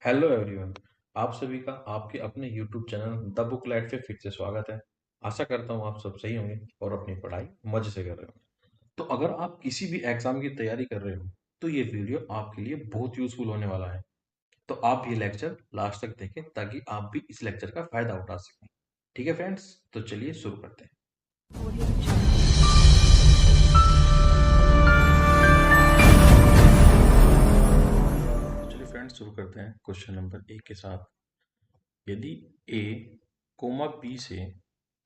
Hello everyone. आप सभी का आपके अपने YouTube channel the book light पे फिर से स्वागत है। आशा करता हूँ आप सब सही होंगे और अपनी पढ़ाई मजे से कर रहे हो। तो अगर आप किसी भी एग्जाम की तैयारी कर रहे हो तो ये वीडियो आपके लिए बहुत यूजफुल होने वाला है। तो आप ये लेक्चर लास्ट तक देखें ताकि आप भी इस लेक्चर का फायदा उठा सकें। ठीक है फ्रेंड्स, तो चलिए शुरू करते हैं। तो चलिए फ्रेंड्स, शुरू करते हैं क्वेश्चन नंबर 1 के साथ। यदि ए कोमा बी से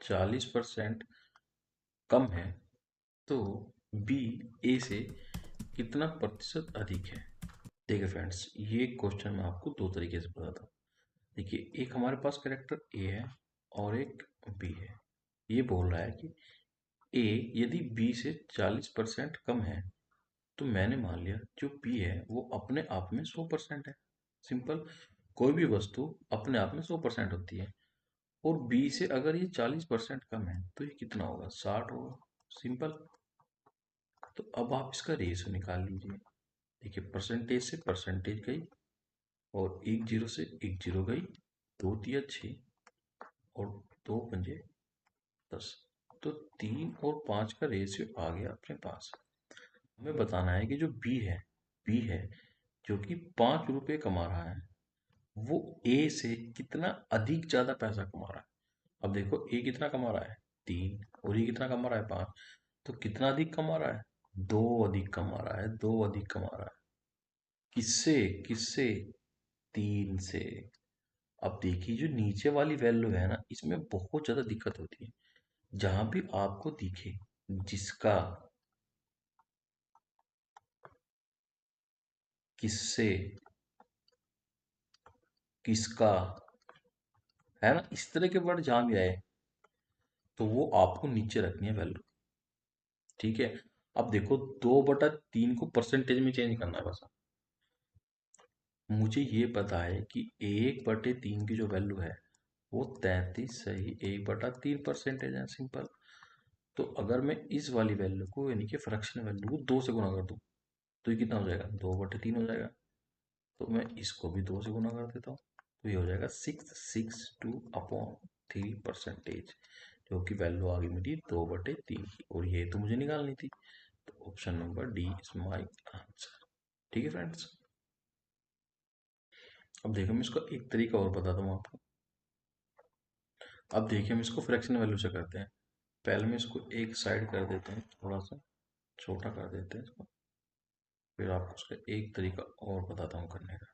40% कम है तो बी ए से कितना प्रतिशत अधिक है। देखिए फ्रेंड्स, ये क्वेश्चन मैं आपको दो तरीके से बताता हूँ। देखिए, एक हमारे पास कैरेक्टर ए है और एक बी है। ये बोल रहा है कि ए यदि बी से 40% कम है तो मैंने मान लिया जो बी है वो अपने आप में 100% है। सिंपल। कोई भी वस्तु अपने आप में 100% होती है और बी से अगर ये 40% कम है तो ये कितना होगा? 60 होगा। सिंपल। तो अब आप इसका रेशियो निकाल लीजिए। देखिए, परसेंटेज से परसेंटेज गई और एक जीरो से एक जीरो गई, दो तिया 6 और दो पंजे 10। तो 3 और 5 का रेशियो आ गया अपने पास। हमें बताना है कि जो बी है जो कि 5 रुपये कमा रहा है, वो ए से कितना अधिक ज्यादा पैसा कमा रहा है। अब देखो, ए कितना कमा रहा है? 3। और ये कितना कमा रहा है? 5। तो कितना अधिक कमा रहा है? दो अधिक कमा रहा है, दो अधिक कमा रहा है। किससे? किससे? 3 से। अब देखिए, जो नीचे वाली वैल्यू है ना, इसमें बहुत ज्यादा दिक्कत होती है। जहां भी आपको दिखे जिसका, किससे, किसका, है ना, इस तरह के वर्ड जहां भी आए तो वो आपको नीचे रखनी है वैल्यू। ठीक है। अब देखो, 2/3 को परसेंटेज में चेंज करना है बस। मुझे ये पता है कि 1/3 की जो वैल्यू है वो 33 सही 1/3 परसेंटेज है। सिंपल। तो अगर मैं इस वाली वैल्यू को, यानी कि फ्रैक्शन वैल्यू को 2 से गुणा कर दूं तो ये कितना हो जाएगा? 2/3 हो जाएगा। तो मैं इसको भी 2 से गुणा कर देता हूँ तो ये हो जाएगा 662/3 परसेंटेज, जो कि वैल्यू आ गई मेरी 2/3 की। और ये तो मुझे निकालनी थी। तो option number D is my answer. ठीक है फ्रेंड्स। अब देखो, मैं इसको एक तरीका और बताता हूँ आपको। अब देखिए, हम इसको फ्रैक्शन वैल्यू से करते हैं। पहले मैं इसको एक साइड कर देते हैं, थोड़ा सा छोटा कर देते हैं इसको। फिर आपको उसका एक तरीका और बताता हूँ करने का।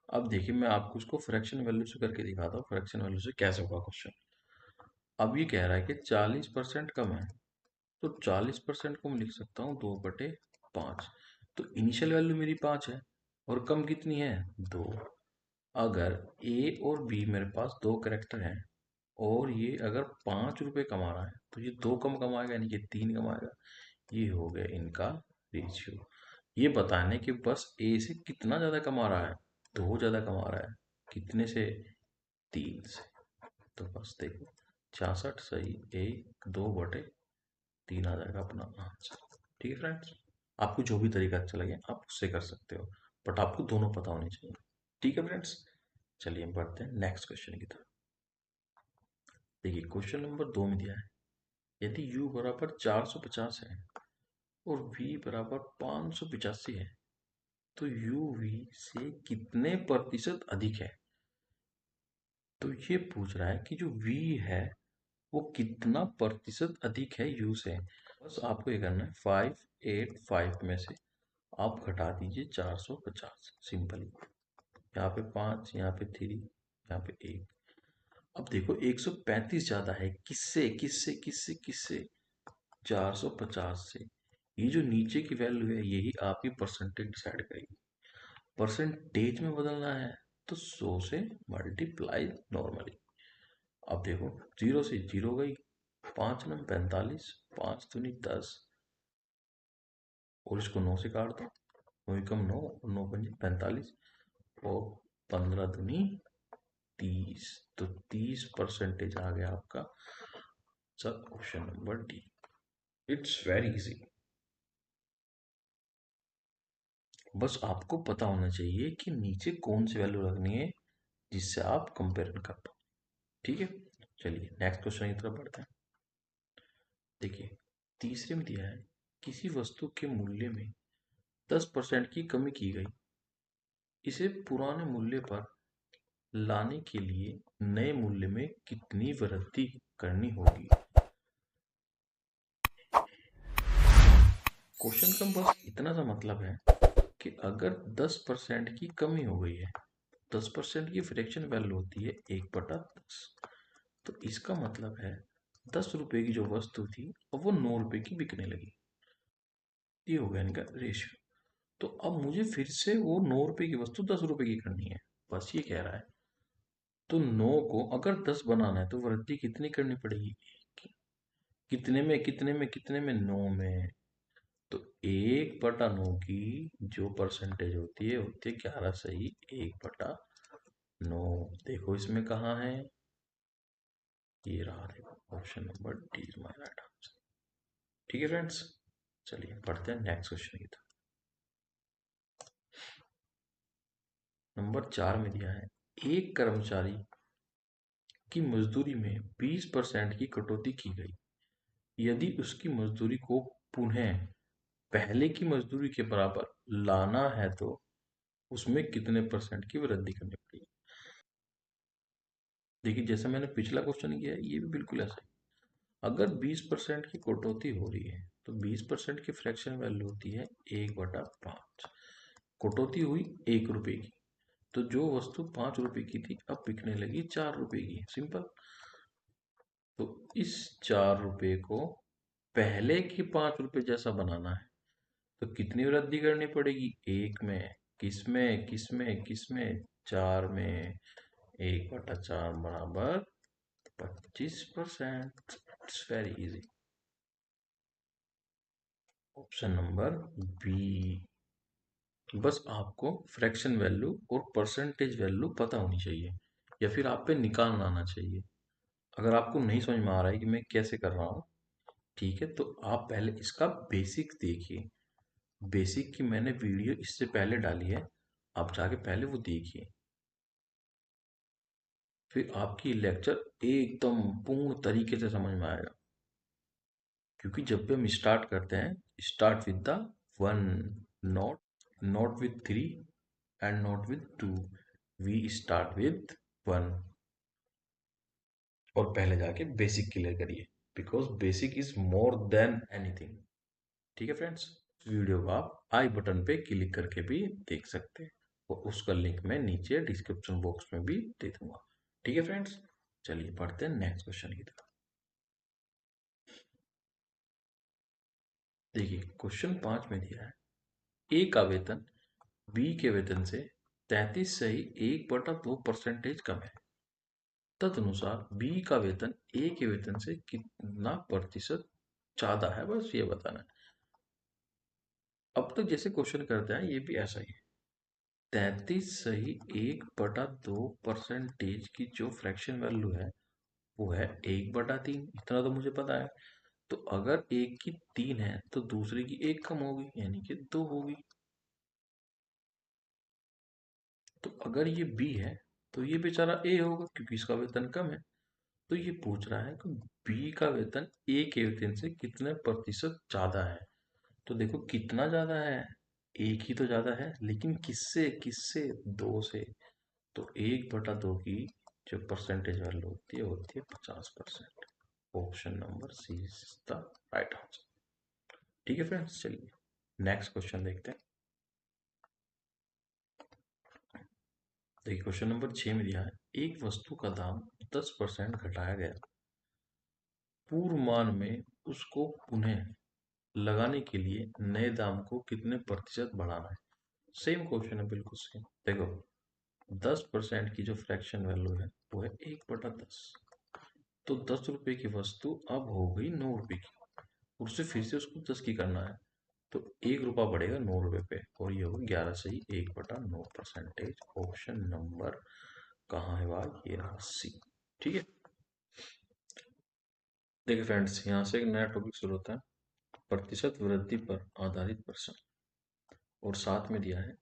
अब देखिए, मैं आपको उसको फ्रैक्शन वैल्यू से करके दिखाता हूँ, फ्रैक्शन वैल्यू से कैसे होगा क्वेश्चन। अब ये कह रहा है कि 40% कम है तो 40% को मैं लिख सकता हूँ 2/5। तो इनिशियल वैल्यू मेरी 5 है और कम कितनी है? 2। अगर ए और बी मेरे पास दो करेक्टर हैं और ये अगर 5 रुपए कमा रहा है तो ये दो कम कमाएगा, यानी कि 3 कमाएगा। ये हो गया इनका रेशियो। ये बताने कि बस ए से कितना ज्यादा कमा रहा है? दो ज्यादा कमा रहा है। कितने से? 3 से। तो बस देखो, 66 सही 1/2/3 आ जाएगा अपना आंसर। ठीक है फ्रेंड्स। आपको जो भी तरीका अच्छा लगे आप उससे कर सकते हो, बट आपको दोनों पता होने चाहिए। ठीक है फ्रेंड्स। चलिए हम बढ़ते हैं नेक्स्ट क्वेश्चन की तरफ। देखिए, क्वेश्चन नंबर 2 में दिया है, यदि u बराबर 450 है और v बराबर 585 है तो u v से कितने प्रतिशत अधिक है। तो ये पूछ रहा है कि जो v है वो कितना प्रतिशत अधिक है u से। बस आपको ये करना है, 585 में से आप घटा दीजिए 450। सिंपली। यहाँ पे 5, यहाँ पे 3, यहाँ पे 1। अब देखो, 135 ज्यादा है किससे? किससे? किससे? किससे? 450 से। ये जो नीचे की वैल्यू है यही आपकी परसेंटेज डिसाइड करेगी। परसेंटेज में बदलना है तो 100 से मल्टीप्लाई नॉर्मली। अब देखो, 0 से 0 गई, 5 नम 45, 5 दूनी 10 और इसको 9 से काट दो। 9 कम 9 और 9 पंजे 45 और 15 दूनी 30। तो 30% आ गया आपका sir, option number D. It's very easy. बस आपको पता होना चाहिए कि नीचे कौन सी वैल्यू रखनी है जिससे आप कंपेयर कर पाओ। ठीक है, चलिए नेक्स्ट क्वेश्चन की तरफ बढ़ते हैं। देखिए, तीसरे में दिया है किसी वस्तु के मूल्य में 10% की कमी की गई, इसे पुराने मूल्य पर लाने के लिए नए मूल्य में कितनी वृद्धि करनी होगी। क्वेश्चन का बस इतना सा मतलब है कि अगर 10% की कमी हो गई है, 10% की फ्रैक्शन वैल्यू होती है 1/10, तो इसका मतलब है 10 रुपए की जो वस्तु थी अब वो 9 रुपए की बिकने लगी। ये हो गया इनका रेशियो। तो अब मुझे फिर से वो 9 रुपए की वस्तु 10 रुपए की करनी है, बस ये कह रहा है। तो 9 को अगर 10 बनाना है तो वृद्धि कितनी करनी पड़ेगी, कितने में कितने में कितने में, 9 में। तो 1/9 की जो परसेंटेज होती है 11 सही 1/9। देखो इसमें कहाँ है, ये रहा, देखो option number D is my right answer. ठीक है फ्रेंड्स, चलिए पढ़ते हैं नेक्स्ट क्वेश्चन की तरफ। नंबर 4 में दिया है एक कर्मचारी की मजदूरी में 20% की कटौती की गई, यदि उसकी मजदूरी को पुनः पहले की मजदूरी के बराबर लाना है तो उसमें कितने परसेंट की वृद्धि करनी पड़ेगी। देखिए, जैसे मैंने पिछला क्वेश्चन किया है ये भी बिल्कुल ऐसा ही। अगर 20% की कटौती हो रही है तो 20% की फ्रैक्शन वैल्यू होती है 1/5। कटौती हुई 1 रुपए की, तो जो वस्तु 5 रुपए की थी अब बिकने लगी 4 रुपए की, सिंपल। तो इस 4 रुपए को पहले के 5 रुपए जैसा बनाना है तो कितनी वृद्धि करनी पड़ेगी, एक में, किसमें किसमें किसमें, 4 में। 1/4 बराबर 25%। It's very easy, option number B. बस आपको फ्रैक्शन वैल्यू और परसेंटेज वैल्यू पता होनी चाहिए या फिर आप पे निकालना आना चाहिए। अगर आपको नहीं समझ में आ रहा है कि मैं कैसे कर रहा हूँ, ठीक है, तो आप पहले इसका बेसिक देखिए। बेसिक की मैंने वीडियो इससे पहले डाली है, आप जाके पहले वो देखिए, फिर आपकी लेक्चर एकदम पूर्ण तरीके से समझ में आएगा। क्योंकि जब भी हम स्टार्ट करते हैं, start with the 1, not not with 3 and not with 2, we start with 1। और पहले जाके बेसिक क्लियर करिए, because basic is more than anything. ठीक है फ्रेंड्स, वीडियो को आप आई बटन पे क्लिक करके भी देख सकते हैं और उसका लिंक मैं नीचे डिस्क्रिप्शन बॉक्स में भी दे दूंगा। ठीक है फ्रेंड्स, चलिए पढ़ते हैं नेक्स्ट क्वेश्चन की तरफ। देखिए, क्वेश्चन 5 में दिया है ए का वेतन बी के वेतन से 33 सही 1/2% कम है, तदनुसार बी का वेतन ए के वेतन से कितना प्रतिशत ज्यादा है, बस ये बताना है। अब तक जैसे क्वेश्चन करते हैं ये भी ऐसा ही है। 33 सही 1/2% की जो फ्रैक्शन वैल्यू है वो है 1/3, इतना तो मुझे पता है। तो अगर एक की 3 है तो दूसरे की 1 कम होगी, यानी कि 2 होगी। तो अगर ये बी है तो ये बेचारा ए होगा क्योंकि इसका वेतन कम है। तो ये पूछ रहा है कि बी का वेतन ए के वेतन से कितने प्रतिशत ज्यादा है। तो देखो कितना ज्यादा है, एक ही तो ज्यादा है, लेकिन किससे किससे, 2 से। तो 1/2 की जो परसेंटेज वैल्यू होती है 50%। Option number C is the right answer. ठीक है फ्रेंड्स, चलिए नेक्स्ट क्वेश्चन देखते हैं। देखिए, क्वेश्चन नंबर 6 में दिया है एक वस्तु का दाम 10% घटाया गया, पूर्व मान में उसको पुनः लगाने के लिए नए दाम को कितने प्रतिशत बढ़ाना है। सेम क्वेश्चन है, बिल्कुल सेम। देखो, 10% की जो फ्रैक्शन वैल्यू है वो है 1/10। तो 10 रुपए की वस्तु अब हो गई 9 रुपए की, उससे फिर से उसको 10 की करना है। तो 1 रुपया बढ़ेगा 9 रुपए पे और ये होगा 11 सही 1/9%। ऑप्शन नंबर कहाँ है भाई, ये रहा सी। ठीक है, देखिए फ्रेंड्स, यहाँ से एक नया टॉपिक शुरू होता है, प्रतिशत वृद्धि पर आधारित प्रश्न। और साथ में दिया है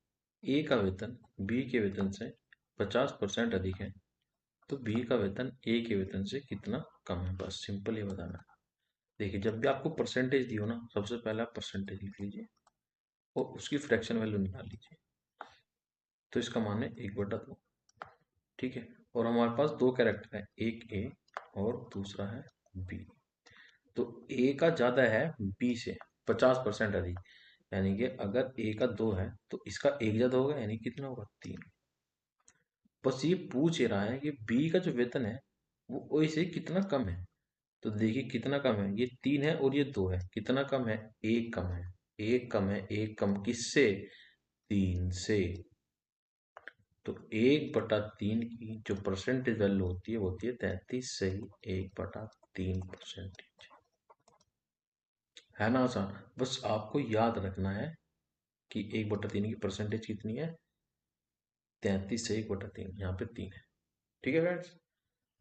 ए का वेतन बी के वेतन से 50% अधिक है, तो बी का वेतन ए के वेतन से कितना कम है। बस सिंपल ये बताना है। देखिए, जब भी आपको परसेंटेज दी हो ना, सबसे पहले आप परसेंटेज लिख लीजिए और उसकी फ्रैक्शन वैल्यू निकाल लीजिए। तो इसका मान है 1/2। ठीक है, और हमारे पास दो कैरेक्टर है, एक ए और दूसरा है बी। तो ए का ज्यादा है बी से 50% अधिक, यानी कि अगर ए का 2 है तो इसका एक ज्यादा होगा, यानी कितना होगा 3। बस ये पूछ ही रहा है कि बी का जो वेतन है वो ओ से कितना कम है। तो देखिए कितना कम है, ये 3 है और ये 2 है, कितना कम है, एक कम है। एक कम है, एक कम किससे, 3 से। तो 1/3 की जो परसेंटेज वैल्यू होती है वो होती है 33 से ही 1/3%। है ना आसान। बस आपको याद रखना है कि 1/3 की परसेंटेज कितनी है, 33 से 1/3, यहाँ पे 3 है। ठीक है फ्रेंड्स,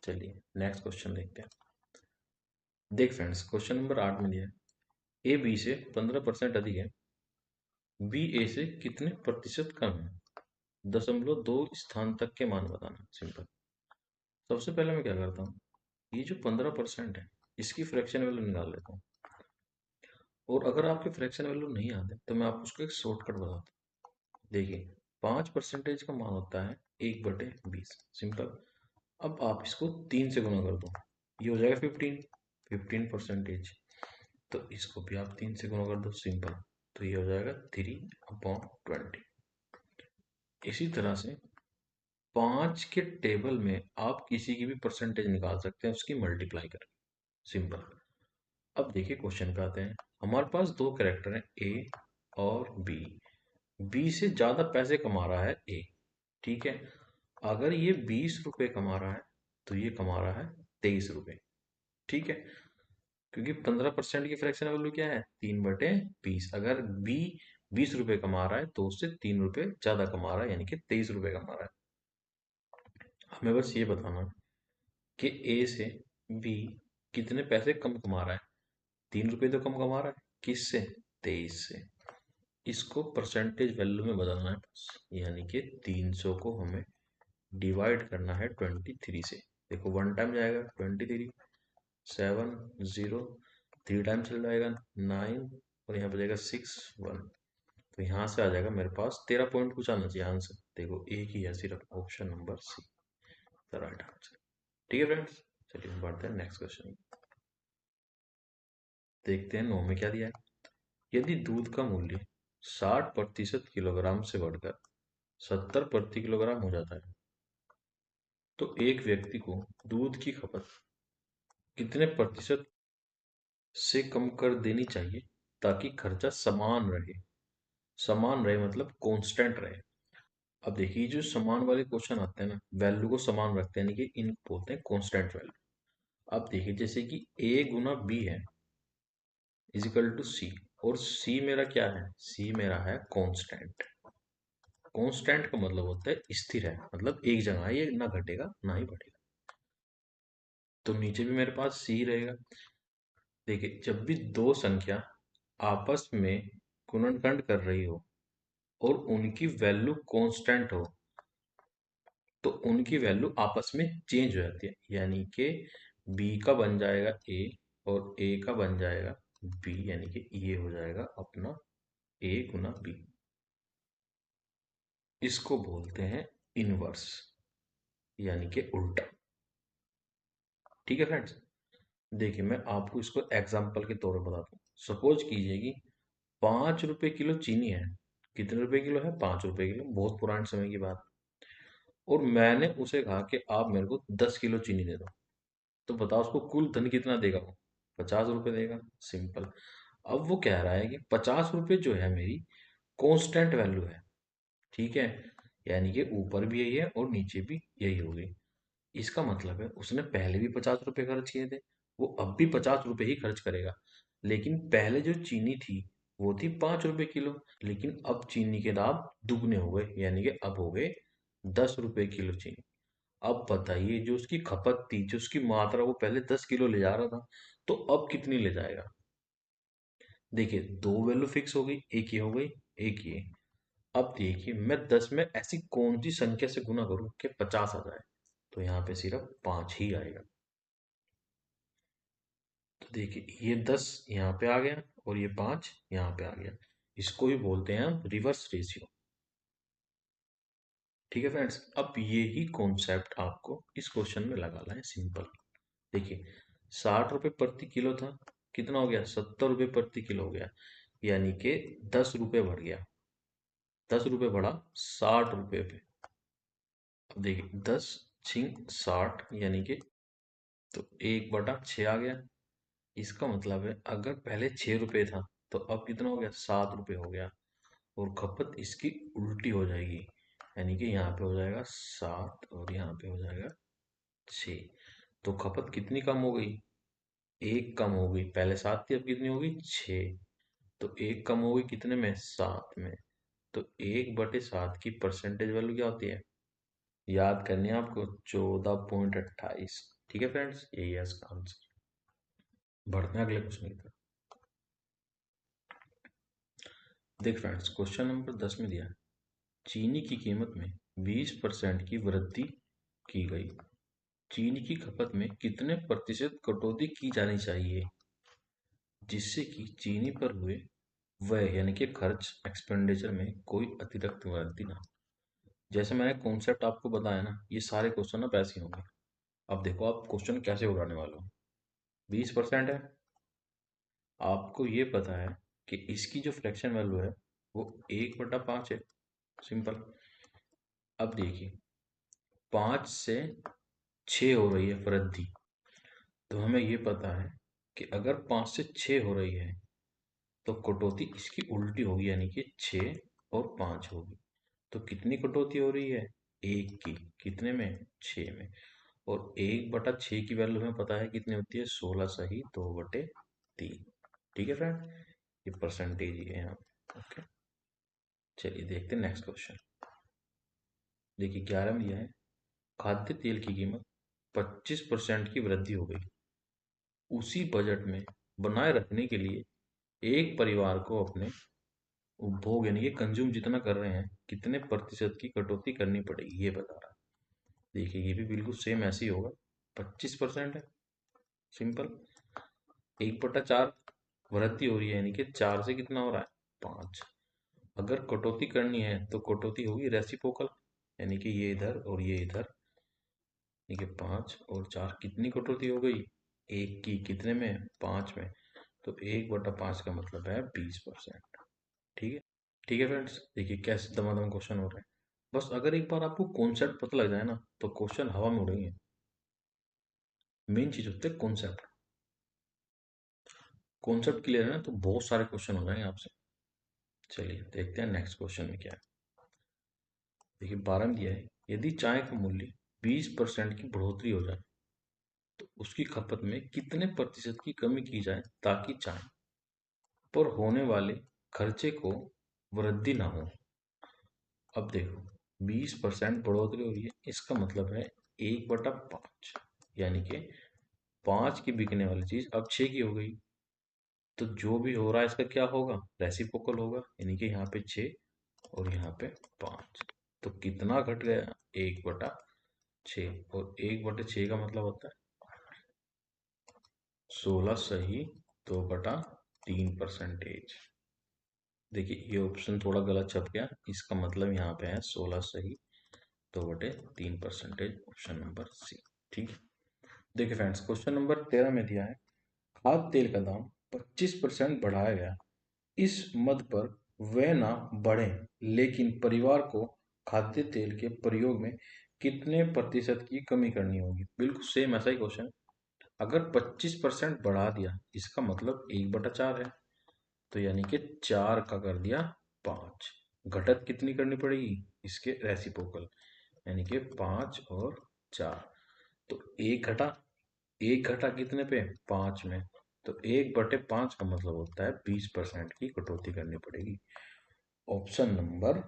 चलिए नेक्स्ट क्वेश्चन देखते हैं। देख फ्रेंड्स, क्वेश्चन नंबर 8 में दिया है ए बी से 15% अधिक है, बी ए से कितने प्रतिशत कम है। 0.2 स्थान तक के मान बताना। सिंपल। सबसे पहले मैं क्या करता हूँ, ये जो 15% है इसकी फ्रैक्शन वैल्यू निकाल लेता हूँ। और अगर आपके फ्रैक्शन वैल्यू नहीं आते तो मैं आपको उसका एक शॉर्टकट बताता हूँ। देखिए, 5% का मान होता है 1/20। सिंपल। अब आप इसको 3 से गुना कर दो, ये हो जाएगा 15%। तो इसको भी आप 3 से गुना कर दो। सिंपल। तो ये हो जाएगा 3/20। इसी तरह से 5 के टेबल में आप किसी की भी परसेंटेज निकाल सकते हैं उसकी मल्टीप्लाई करके। सिंपल। अब देखिए क्वेश्चन पे आते हैं। हमारे पास दो कैरेक्टर हैं ए और बी। बी से ज्यादा पैसे कमा रहा है ए। ठीक है, अगर ये 20 रुपए कमा रहा है तो ये कमा रहा है 23 रुपए। ठीक है, क्योंकि 15% की फ्रैक्शन वैल्यू क्या है, 3/20। अगर बी 20 रुपए कमा रहा है तो उससे 3 रुपए ज्यादा कमा रहा है, यानी कि 23 रुपए कमा रहा है। हमें बस ये बताना कि ए से बी कितने पैसे कम कमा रहा है। 3 रुपए तो कम कमा रहा है, किससे, 23 से। इसको परसेंटेज वैल्यू में बदलना है बस, यानी कि 300 को हमें डिवाइड करना है 23 से। देखो 1 टाइम जाएगा 23, 7 0, 3 टाइम चल जाएगा 9, और यहाँ पे जाएगा 6 1। तो यहाँ से आ जाएगा मेरे पास 13 पॉइंट कुछ आना चाहिए आंसर। देखो एक ही है सिर्फ, option number see the right answer. ठीक है फ्रेंड्स, चलिए हम बढ़ते हैं नेक्स्ट क्वेश्चन। देखते हैं 9 में क्या दिया है। यदि दूध का मूल्य 60% किलोग्राम से बढ़कर 70 प्रति किलोग्राम हो जाता है, तो एक व्यक्ति को दूध की खपत कितने प्रतिशत से कम कर देनी चाहिए ताकि खर्चा समान रहे। समान रहे मतलब कांस्टेंट रहे। अब देखिए, जो समान वाले क्वेश्चन आते हैं ना, वैल्यू को समान रखते हैं, यानी कि इन बोलते हैं कांस्टेंट वैल्यू। अब देखिए, जैसे कि a गुना b है इजिकल टू सी, और c मेरा क्या है, c मेरा है कांस्टेंट। कांस्टेंट का मतलब होता है स्थिर है, मतलब एक जगह है, ये ना घटेगा ना ही बढ़ेगा। तो नीचे भी मेरे पास c रहेगा। देखिए, जब भी दो संख्या आपस में गुणनखंड कर रही हो और उनकी वैल्यू कांस्टेंट हो, तो उनकी वैल्यू आपस में चेंज हो जाती है, यानी कि b का बन जाएगा a और a का बन जाएगा b, यानी कि ये हो जाएगा अपना a गुना b। इसको बोलते हैं इनवर्स, यानी कि उल्टा। ठीक है फ्रेंड्स, देखिए मैं आपको इसको एग्जाम्पल के तौर पर बताता हूँ। सपोज कीजिए कि 5 रुपए किलो चीनी है। कितने रुपए किलो है, 5 रुपए किलो, बहुत पुराने समय की बात। और मैंने उसे कहा कि आप मेरे को 10 किलो चीनी दे दो। तो बताओ उसको कुल धन कितना देगा वो, 50 रुपए देगा। सिंपल। अब वो कह रहा है कि 50 रुपए जो है मेरी कांस्टेंट वैल्यू है। ठीक है, यानी कि ऊपर भी यही है और नीचे भी यही होगी। इसका मतलब है उसने पहले भी 50 रुपए खर्च किए थे, वो अब भी 50 रुपए ही खर्च करेगा। लेकिन पहले जो चीनी थी वो थी 5 रुपए किलो, लेकिन अब चीनी के दाम दुगने हो गए, यानी कि अब हो गए 10 रुपए किलो चीनी। अब बताइए, जो उसकी खपत थी, जो उसकी मात्रा, वो पहले 10 किलो ले जा रहा था, तो अब कितनी ले जाएगा। देखिए, दो वैल्यू फिक्स हो गई, एक ये हो गई, एक ये। अब देखिए मैं 10 में ऐसी कौन सी संख्या से गुना करूं कि 50 आ जाए। तो यहाँ पे सिर्फ 5 ही आएगा। तो देखिए ये 10 यहाँ पे आ गया और ये 5 यहाँ पे आ गया। इसको ही बोलते हैं हम रिवर्स रेशियो। ठीक है फ्रेंड्स, अब ये ही कॉन्सेप्ट आपको इस क्वेश्चन में लगाना है सिंपल। देखिए 60 रुपये प्रति किलो था, कितना हो गया 70 रुपये प्रति किलो हो गया, यानी कि 10 रुपये बढ़ गया। 10 रुपये बढ़ा 60 रुपये पे। अब देखिए 10×60 यानी कि तो 1/6 आ गया। इसका मतलब है अगर पहले 6 रुपये था तो अब कितना हो गया 7 रुपये हो गया। और खपत इसकी उल्टी हो जाएगी, यानी कि यहाँ पे हो जाएगा 7 और यहाँ पे हो जाएगा 6। तो खपत कितनी कम हो गई, एक कम हो गई। पहले 7 थी, अब कितनी हो गई 6। तो एक कम हो गई कितने में 7 में। तो 1/7 की परसेंटेज वैल्यू क्या होती है, याद करनी है आपको 14.28। ठीक है फ्रेंड्स, यही है इसका आंसर। बढ़ते हैं अगले क्वेश्चन की तरफ। देख फ्रेंड्स, क्वेश्चन नंबर 10 में दिया है चीनी की कीमत में 20% की वृद्धि की गई, चीनी की खपत में कितने प्रतिशत कटौती की जानी चाहिए जिससे कि चीनी पर हुए व्यय यानी कि खर्च एक्सपेंडिचर में कोई अतिरिक्त वृद्धि ना हो। जैसे मैंने कॉन्सेप्ट आपको बताया ना, ये सारे क्वेश्चन अब ऐसे होंगे। अब देखो आप क्वेश्चन कैसे उड़ाने वाले हो। 20% है, आपको ये पता है कि इसकी जो फ्रैक्शन वैल्यू है वो 1/5 है। सिंपल। अब देखिए 5 से 6 हो रही है वृद्धि, तो हमें ये पता है कि अगर 5 से 6 हो रही है तो कटौती इसकी उल्टी होगी, यानी कि 6 और 5 होगी। तो कितनी कटौती हो रही है, एक की। कितने में, 6 में। और 1/6 की वैल्यू हमें पता है कितनी होती है, 16 सही 2/3। ठीक है फ्रेंड, ये परसेंटेज ही है यहाँ पे। ओके, चलिए देखते हैं नेक्स्ट क्वेश्चन। देखिए 11 में दिया है खाद्य तेल की कीमत 25% की वृद्धि हो गई, उसी बजट में बनाए रखने के लिए एक परिवार को अपने उपभोग यानी कि कंज्यूम जितना कर रहे हैं कितने प्रतिशत की कटौती करनी पड़ेगी, ये बता रहा है। देखिए ये भी बिल्कुल सेम ऐसे ही होगा। 25% है, सिंपल। 1/4 वृद्धि हो रही है, यानी कि 4 से कितना हो रहा है 5। अगर कटौती करनी है तो कटौती होगी रेसिप्रोकल, यानी कि ये इधर और ये इधर। यानी कि 5 और 4 कितनी कटौती हो गई, एक की। कितने में, 5 में। तो 1/5 का मतलब है 20%। ठीक है। ठीक है फ्रेंड्स, देखिए कैसे दमादम क्वेश्चन हो रहे हैं। बस अगर एक बार आपको कॉन्सेप्ट पता लग जाए ना तो क्वेश्चन हवा में उड़ेंगे। मेन चीज होती है कॉन्सेप्ट। कॉन्सेप्ट क्लियर है ना तो बहुत सारे क्वेश्चन हो जाएंगे आपसे। चलिए देखते हैं नेक्स्ट क्वेश्चन में क्या है। देखिए 12 में दिया है यदि चाय का मूल्य 20% की बढ़ोतरी हो जाए तो उसकी खपत में कितने प्रतिशत की कमी की जाए ताकि चाय पर होने वाले खर्चे को वृद्धि ना हो। अब देखो 20% बढ़ोतरी हो रही है, इसका मतलब है 1/5, यानी कि 5 की बिकने वाली चीज अब 6 की हो गई। तो जो भी हो रहा है इसका क्या होगा, रेसिप्रोकल होगा, यानी कि यहाँ पे 6 और यहाँ पे 5। तो कितना घट गया, 1/6। और 1/6 का मतलब होता है 16 सही 2/3%। देखिए ये ऑप्शन थोड़ा गलत छप गया, इसका मतलब यहाँ पे है 16 सही 2/3%, ऑप्शन नंबर सी। ठीक है। देखिए फ्रेंड्स, क्वेश्चन नंबर 13 में दिया है खाद्य तेल का दाम 25% बढ़ाया गया, इस मद पर वह ना बढ़े लेकिन परिवार को खाद्य तेल के प्रयोग में कितने प्रतिशत की कमी करनी होगी। बिल्कुल सेम ऐसा ही क्वेश्चन। अगर 25% बढ़ा दिया इसका मतलब 1/4 है, तो यानी कि 4 का कर दिया 5। घटत कितनी करनी पड़ेगी, इसके रेसिप्रोकल, यानी कि 5 और 4। तो एक घटा कितने पे, 5 में। तो 1/5 का मतलब होता है 20% की कटौती करनी पड़ेगी। Option number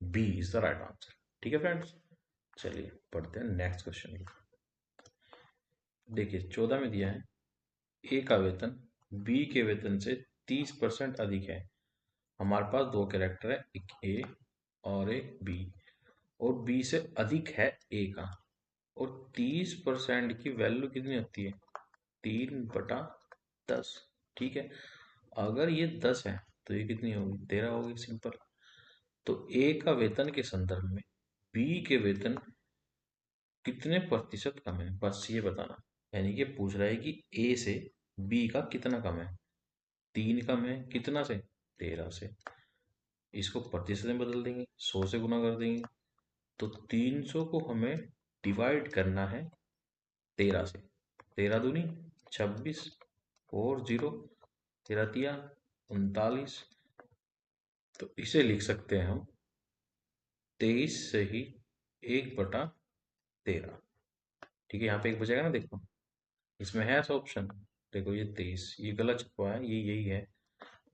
B is the right answer. ठीक है फ्रेंड्स, चलिए पढ़ते हैं नेक्स्ट क्वेश्चन। देखिए 14 में दिया है ए का वेतन बी के वेतन से 30% अधिक है, हमारे पास दो कैरेक्टर है, एक ए और एक बी, और बी से अधिक है ए का, और 30% की वैल्यू कितनी होती है? 3/10। ठीक है, अगर ये 10 है तो ये कितनी होगी? 13 होगी, सिंपल। तो ए का वेतन के संदर्भ में बी के वेतन कितने प्रतिशत कम है, बस ये बताना। यानी कि पूछ रहा है कि ए से बी का कितना कम है। 3 कम है कितना से? 13 से। इसको प्रतिशत में बदल देंगे, 100 से गुना कर देंगे, तो 300 को हमें डिवाइड करना है 13 से। 13 दूनी 26, और 0, 13 39। तो इसे लिख सकते हैं हम 23 से ही 1/13। ठीक है, यहाँ पे एक बचेगा ना, देखो इसमें है ऐसा ऑप्शन। देखो ये 23, ये गलत छपा है, ये यही है,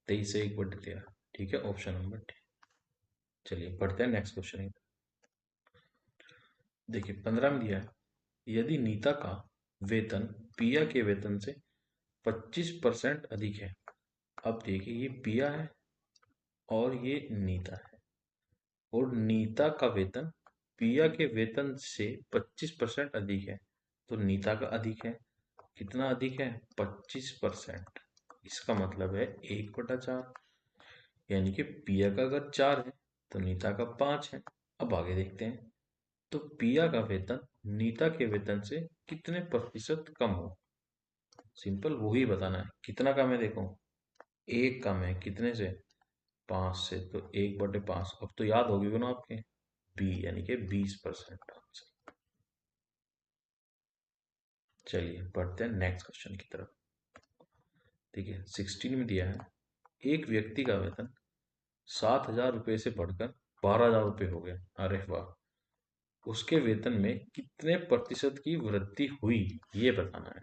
23 से 1/13। ठीक है, ऑप्शन नंबर डी। चलिए पढ़ते हैं नेक्स्ट क्वेश्चन। देखिए 15 में दिया है, यदि नीता का वेतन पिया के वेतन से 25% अधिक है। अब देखिए ये पिया है और ये नीता है, और नीता का वेतन पिया के वेतन से 25% अधिक है, तो नीता का अधिक है। कितना अधिक है? 25%। इसका मतलब है 1/4। यानी कि पिया का अगर 4 है तो नीता का 5 है। अब आगे देखते हैं, तो पिया का वेतन नीता के वेतन से कितने प्रतिशत कम हो। सिंपल वही बताना है, कितना कम है देखो, एक कम है कितने से? 5 से, तो 1/5। अब तो याद होगी ना आपके, बी यानी कि 20%। चलिए बढ़ते हैं नेक्स्ट क्वेश्चन की तरफ। ठीक है, 16 में दिया है, एक व्यक्ति का वेतन 7,000 रुपये से बढ़कर 12,000 रुपये हो गया। अरे वाह, उसके वेतन में कितने प्रतिशत की वृद्धि हुई, ये बताना है।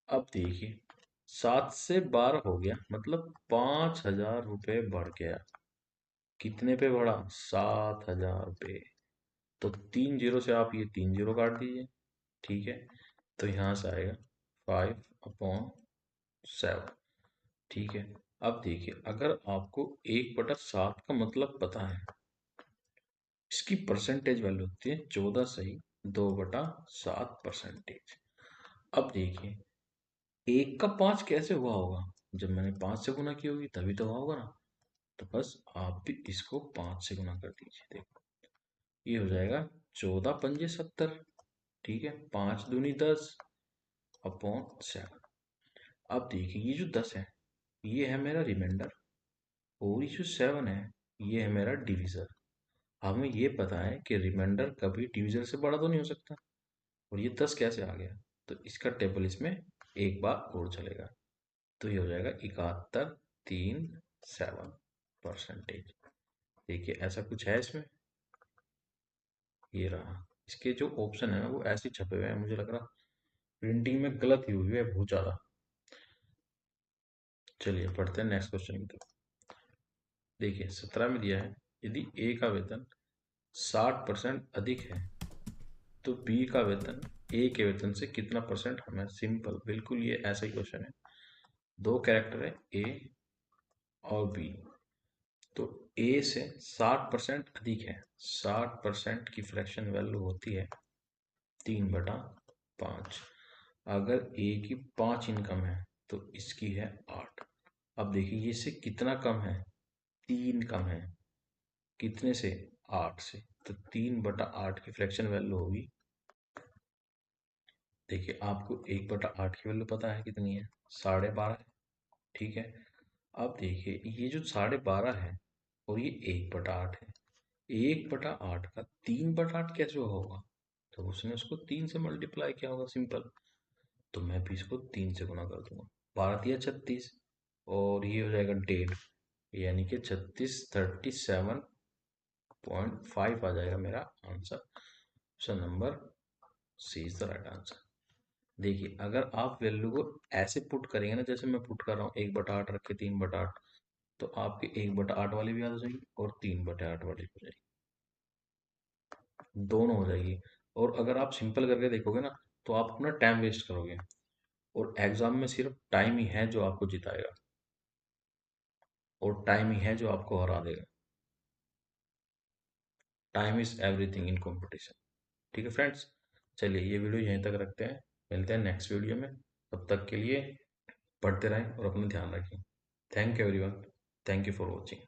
अब देखिए 7 से 12 हो गया, मतलब 5,000 रुपये बढ़ गया। कितने पे बढ़ा? 7,000 पे। तो 3 जीरो से आप ये 3 जीरो काट दीजिए। ठीक है, तो यहाँ से आएगा 5/7। ठीक है, अब देखिए अगर आपको 1/7 का मतलब पता है, इसकी परसेंटेज वैल्यू होती है 14 सही 2/7%। अब देखिए 1 का 5 कैसे हुआ होगा? जब मैंने 5 से गुना की होगी तभी तो हुआ होगा ना। तो बस आप भी इसको 5 से गुना कर दीजिए। देखो ये हो जाएगा 14×5 = 70। ठीक है, 5×2 = 10 अपॉन 7। अब देखिए ये जो 10 है ये है मेरा रिमाइंडर, और ये जो 7 है ये है मेरा डिविजर। हमें ये पता है कि रिमाइंडर कभी डिविजर से बड़ा तो नहीं हो सकता, और ये 10 कैसे आ गया? तो इसका टेबल इसमें एक बार और चलेगा, तो ये हो जाएगा 71.37%। देखिए ऐसा कुछ है इसमें, ये रहा। इसके जो ऑप्शन है ना वो ऐसे ही छपे हुए हैं, मुझे लग रहा प्रिंटिंग में गलती हुई है बहुत ज़्यादा। चलिए पढ़ते हैं नेक्स्ट क्वेश्चन की तरफ। देखिए 17 में दिया है, यदि ए का वेतन 60% अधिक है तो बी का वेतन ए के वेतन से कितना परसेंट हमें। सिंपल, बिल्कुल ये ऐसा ही क्वेश्चन है। दो कैरेक्टर है ए और बी, तो ए से 60% अधिक है। 60% की फ्रैक्शन वैल्यू होती है 3/5। अगर ए की 5 इनकम है तो इसकी है 8। अब देखिए ये से कितना कम है? 3 कम है। कितने से? 8 से। तो 3/8 की फ्रैक्शन वैल्यू होगी, देखिए आपको 1/8 की वैल्यू पता है कितनी है? 12.5 है। ठीक है, अब देखिए ये जो 12.5 है और ये 1/8 है, 1/8 का 3/8 कैसे होगा? तो उसने उसको 3 से मल्टीप्लाई किया होगा, सिंपल। तो मैं भी इसको 3 से गुना कर दूंगा। 12×3 = 36, और ये हो जाएगा 1.5, यानी कि 37.5 आ जाएगा मेरा answer. Option number C is the right answer. देखिए अगर आप वैल्यू को ऐसे पुट करेंगे ना, जैसे मैं पुट कर रहा हूँ 1/8 रख के 3/8, तो आपकी 1/8 वाली भी याद हो जाएगी और 3/8 वाली हो जाएगी, दोनों हो जाएगी। और अगर आप सिंपल करके देखोगे ना तो आप अपना टाइम वेस्ट करोगे, और एग्जाम में सिर्फ टाइम ही है जो आपको जिताएगा। और टाइम ही है जो आपको हरा देगा। Time is everything in competition. ठीक है फ्रेंड्स, चलिए ये वीडियो यहीं तक रखते हैं, मिलते हैं नेक्स्ट वीडियो में। तब तक के लिए पढ़ते रहें और अपना ध्यान रखें। Thank you everyone. Thank you for watching.